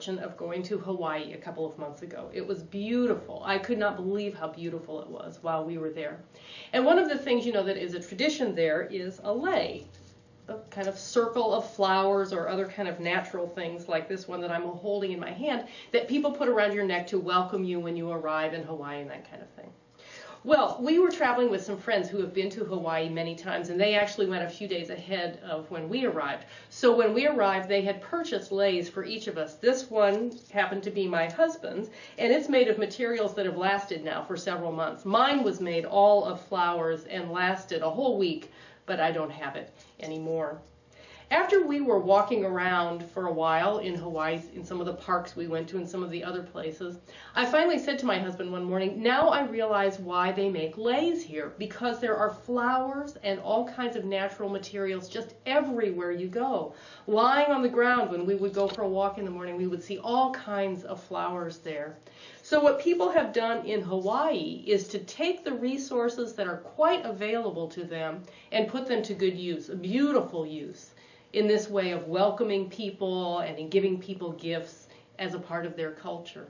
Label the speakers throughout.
Speaker 1: fortune of going to Hawaii a couple of months ago. It was beautiful. I could not believe how beautiful it was while we were there. And one of the things, that is a tradition there is a lei, a kind of circle of flowers or other kind of natural things like this one that I'm holding in my hand that people put around your neck to welcome you when you arrive in Hawaii and that kind of thing. Well, we were traveling with some friends who have been to Hawaii many times, and they actually went a few days ahead of when we arrived. So when we arrived, they had purchased leis for each of us. This one happened to be my husband's, and it's made of materials that have lasted now for several months. Mine was made all of flowers and lasted a whole week, but I don't have it anymore. After we were walking around for a while in Hawaii, in some of the parks we went to and some of the other places, I finally said to my husband one morning, now I realize why they make leis here, because there are flowers and all kinds of natural materials just everywhere you go. Lying on the ground when we would go for a walk in the morning, we would see all kinds of flowers there. So what people have done in Hawaii is to take the resources that are quite available to them and put them to good use, a beautiful use, in this way of welcoming people and in giving people gifts as a part of their culture.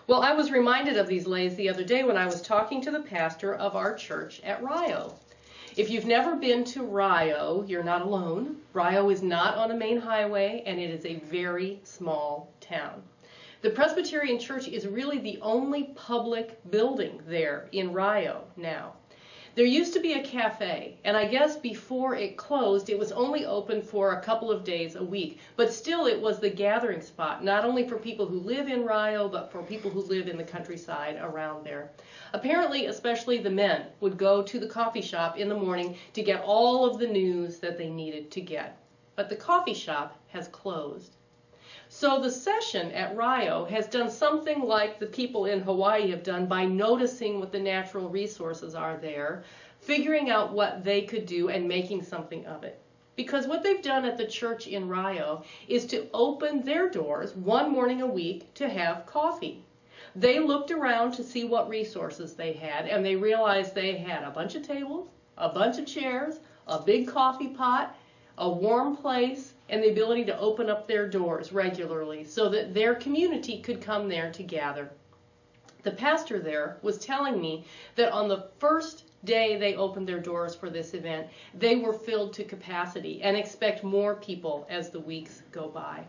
Speaker 1: Well, I was reminded of these leis the other day when I was talking to the pastor of our church at Rio. If you've never been to Rio, you're not alone. Rio is not on a main highway, and it is a very small town. The Presbyterian Church is really the only public building there in Rio now. There used to be a cafe, and I guess before it closed, it was only open for a couple of days a week. But still, it was the gathering spot, not only for people who live in Rio, but for people who live in the countryside around there. Apparently, especially the men would go to the coffee shop in the morning to get all of the news that they needed to get. But the coffee shop has closed. So the session at Rio has done something like the people in Hawaii have done by noticing what the natural resources are there, figuring out what they could do and making something of it. Because what they've done at the church in Rio is to open their doors one morning a week to have coffee. They looked around to see what resources they had, and they realized they had a bunch of tables, a bunch of chairs, a big coffee pot, a warm place, and the ability to open up their doors regularly so that their community could come there to gather. The pastor there was telling me that on the first day they opened their doors for this event, they were filled to capacity and expect more people as the weeks go by.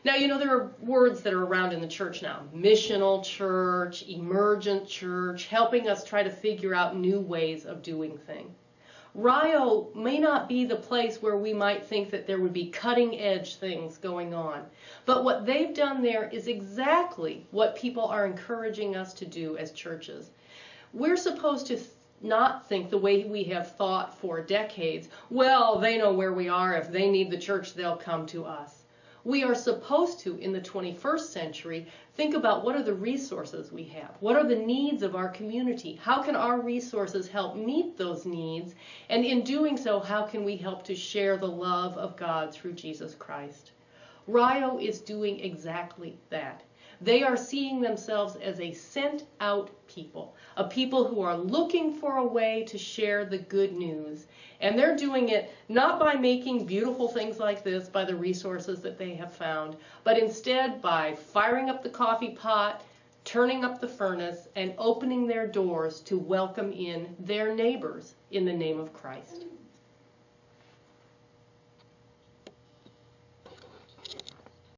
Speaker 1: Now, there are words that are around in the church now. Missional church, emergent church, helping us try to figure out new ways of doing things. Rio may not be the place where we might think that there would be cutting-edge things going on. But what they've done there is exactly what people are encouraging us to do as churches. We're supposed to not think the way we have thought for decades, well, they know where we are. If they need the church, they'll come to us. We are supposed to, in the 21st century, think about what are the resources we have? What are the needs of our community? How can our resources help meet those needs? And in doing so, how can we help to share the love of God through Jesus Christ? Rio is doing exactly that. They are seeing themselves as a sent-out people, a people who are looking for a way to share the good news. And they're doing it not by making beautiful things like this by the resources that they have found, but instead by firing up the coffee pot, turning up the furnace, and opening their doors to welcome in their neighbors in the name of Christ.